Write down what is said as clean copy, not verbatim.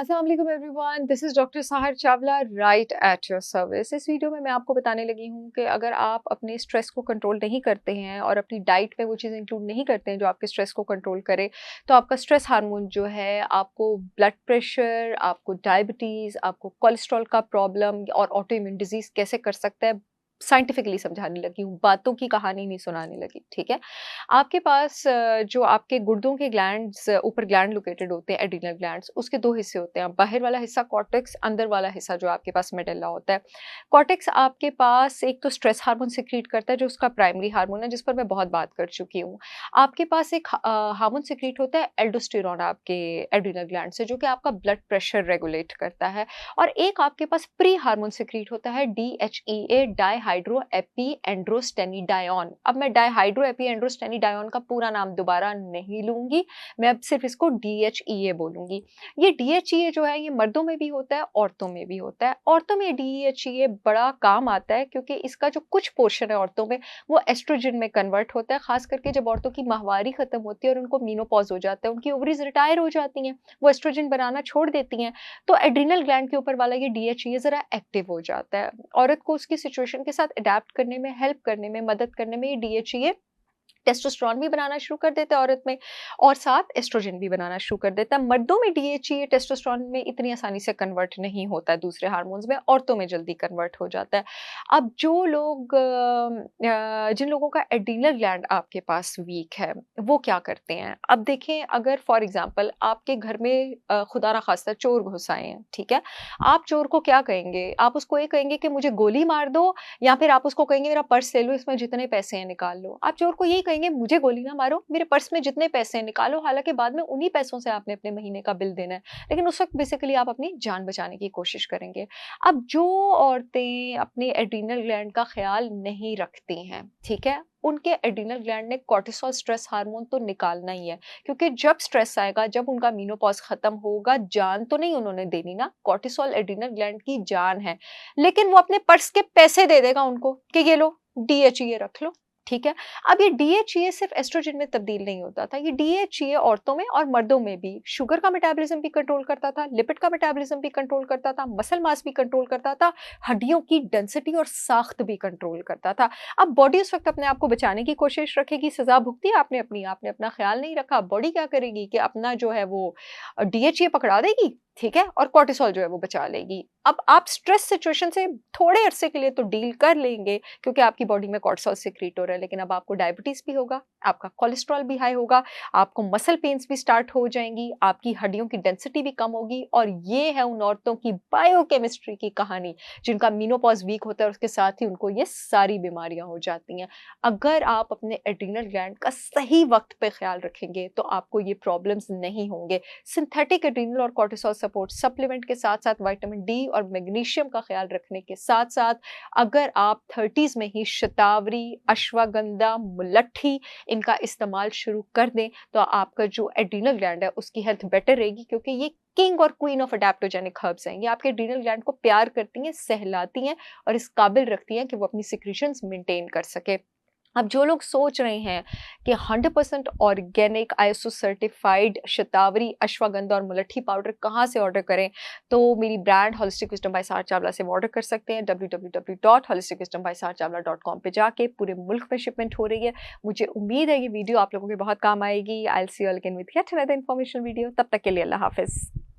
अस्सलाम वालेकुम everyone, this is doctor Sahar Chawla right at your service. इस वीडियो में मैं आपको बताने लगी हूँ कि अगर आप अपने स्ट्रेस को कंट्रोल नहीं करते हैं और अपनी डाइट में वो चीज़ इंक्लूड नहीं करते हैं जो आपके स्ट्रेस को कंट्रोल करे, तो आपका स्ट्रेस हार्मोन जो है आपको ब्लड प्रेशर, आपको डायबिटीज़, आपको कोलेस्ट्रॉल का प्रॉब्लम और ऑटो इम्यून डिजीज़ कैसे कर सकता है, साइंटिफिकली समझाने लगी हूँ, बातों की कहानी नहीं सुनाने लगी, ठीक है? आपके पास जो आपके गुर्दों के ग्लैंड्स ऊपर ग्लैंड लोकेटेड होते हैं एड्रिनल ग्लैंड्स, उसके 2 हिस्से होते हैं। बाहर वाला हिस्सा कॉर्टेक्स, अंदर वाला हिस्सा जो आपके पास मेडुल्ला होता है। कॉर्टेक्स आपके पास एक तो स्ट्रेस हार्मोन सिक्रीट करता है जो उसका प्राइमरी हार्मोन है जिस पर मैं बहुत बात कर चुकी हूँ। आपके पास एक हार्मोन सिक्रीट होता है एल्डोस्टेरोन आपके एड्रिनल ग्लैंड से जो कि आपका ब्लड प्रेशर रेगुलेट करता है और एक आपके पास प्री हार्मोन सिक्रीट होता है डीएचईए डाइहाइड्रो एपी एंड्रोस्टेनिडायोन। अब मैं डाइहाइड्रो एपी एंड्रोस्टेनिडायोन का पूरा नाम दोबारा नहीं लूंगी, मैं अब सिर्फ इसको डीएचईए बोलूंगी। ये डीएचईए जो है ये मर्दों में भी होता है, औरतों में भी होता है। औरतों में डीएचईए बड़ा काम आता है क्योंकि इसका जो कुछ पोर्शन है औरतों में वो एस्ट्रोजन में कन्वर्ट होता है, खास करके जब औरतों की माहवारी खत्म होती है और उनको मीनोपॉज हो जाता है, उनकी ओवरीज रिटायर हो जाती हैं, वो एस्ट्रोजन बनाना छोड़ देती हैं, तो एड्रिनल ग्लैंड के ऊपर वाला ये डीएचईए जरा एक्टिव हो जाता है। औरत को उसकी सिचुएशन के साथ अडेप्ट करने में, हेल्प करने में, मदद करने में ये डीएचईए टेस्टोस्टेरोन भी बनाना शुरू कर देता है औरत में और साथ एस्ट्रोजन भी बनाना शुरू कर देता है। मर्दों में डीएचईए टेस्टोस्टेरोन में इतनी आसानी से कन्वर्ट नहीं होता है दूसरे हार्मोन्स में, औरतों में जल्दी कन्वर्ट हो जाता है। अब जो लोग जिन लोगों का एड्रिनल ग्लैंड आपके पास वीक है, वो क्या करते हैं? अब देखें, अगर फॉर एग्जांपल आपके घर में खुदा ना खास्ता चोर घुस आए हैं, ठीक है? आप चोर को क्या कहेंगे? आप उसको ये कहेंगे कि मुझे गोली मार दो या फिर आप उसको कहेंगे मेरा पर्स ले लो, इसमें जितने पैसे हैं निकाल लो। आप चोर को यही कहेंगे मुझे गोली ना मारो, मेरे पर्स में जितने पैसे हैं निकालो, हालाँकि बाद में उन्हीं पैसों से आपने अपने महीने का बिल देना है। लेकिन उस वक़्त बेसिकली आप अपनी जान बचाने की कोशिश करेंगे। अब जो औरतें अपने एड्रिनल ग्लैंड का ख़्याल नहीं रखती हैं, ठीक है? उनके एड्रिनल ग्लैंड ने कॉर्टिसोल स्ट्रेस हार्मोन तो निकालना ही है, क्योंकि जब स्ट्रेस आएगा, जब उनका मेनोपॉज़ खत्म होगा, जान तो नहीं उन्होंने देनी ना, कॉर्टिसोल एड्रिनल ग्लैंड की जान है। लेकिन वो अपने पर्स के पैसे दे देगा उनको कि ये लो डीएचईए रख लो, ठीक है? अब ये डीएचईए सिर्फ एस्ट्रोजन में तब्दील नहीं होता था, ये डीएचईए औरतों में और मर्दों में भी शुगर का मेटाबॉलिज्म भी कंट्रोल करता था, लिपिड का मेटाबॉलिज्म भी कंट्रोल करता था, मसल मास भी कंट्रोल करता था, हड्डियों की डेंसिटी और साख्त भी कंट्रोल करता था। अब बॉडी उस वक्त अपने आप को बचाने की कोशिश रखेगी, सजा भुगती आपने अपनी, आपने अपना ख्याल नहीं रखा, बॉडी क्या करेगी कि अपना जो है वो डीएचईए पकड़ा देगी, ठीक है? और कॉर्टिसोल जो है वो बचा लेगी। अब आप स्ट्रेस सिचुएशन से थोड़े अरसे के लिए तो डील कर लेंगे क्योंकि आपकी बॉडी में कॉर्टिसोल सिक्रीट हो रहा है, लेकिन अब आपको डायबिटीज भी होगा, आपका कोलेस्ट्रॉल भी हाई होगा, आपको मसल पेन्स भी स्टार्ट हो जाएंगी, आपकी हड्डियों की डेंसिटी भी कम होगी और ये है उन औरतों की बायोकेमिस्ट्री की कहानी जिनका मेनोपॉज वीक होता है और उसके साथ ही उनको ये सारी बीमारियां हो जाती हैं। अगर आप अपने एड्रिनल ग्लैंड का सही वक्त पे ख्याल रखेंगे तो आपको ये प्रॉब्लम्स नहीं होंगे। सिंथेटिक एड्रिनल और कॉर्टिसोल सपोर्ट सप्लीमेंट के साथ साथ विटामिन डी और मैग्नीशियम का ख्याल रखने के साथ साथ अगर आप 30s में ही शतावरी, अश्वगंधा, मुलट्ठी इनका इस्तेमाल शुरू कर दें तो आपका जो एड्रिनल ग्लैंड है उसकी हेल्थ बेटर रहेगी, क्योंकि ये किंग और क्वीन ऑफ अडेप्टोजेनिक हर्ब्स हैं। ये आपके एड्रिनल ग्लैंड को प्यार करती हैं, सहलाती हैं और इस काबिल रखती हैं कि वो अपनी सिक्रीशंस मेंटेन कर सके। अब जो लोग सोच रहे हैं कि 100% organic ISO certified shatavari, ashwagandha और मुलट्ठी पाउडर कहाँ से ऑर्डर करें, तो मेरी brand holistic wisdom by Sahar Chawla से ऑर्डर कर सकते हैं। www.holisticwisdombysaharchavla.com पे जाके पूरे मुल्क में शिपमेंट हो रही है। मुझे उम्मीद है ये वीडियो आप लोगों के बहुत काम आएगी। I will see you again with yet another information video. तब तक के लिए अल्लाह हाफिज़।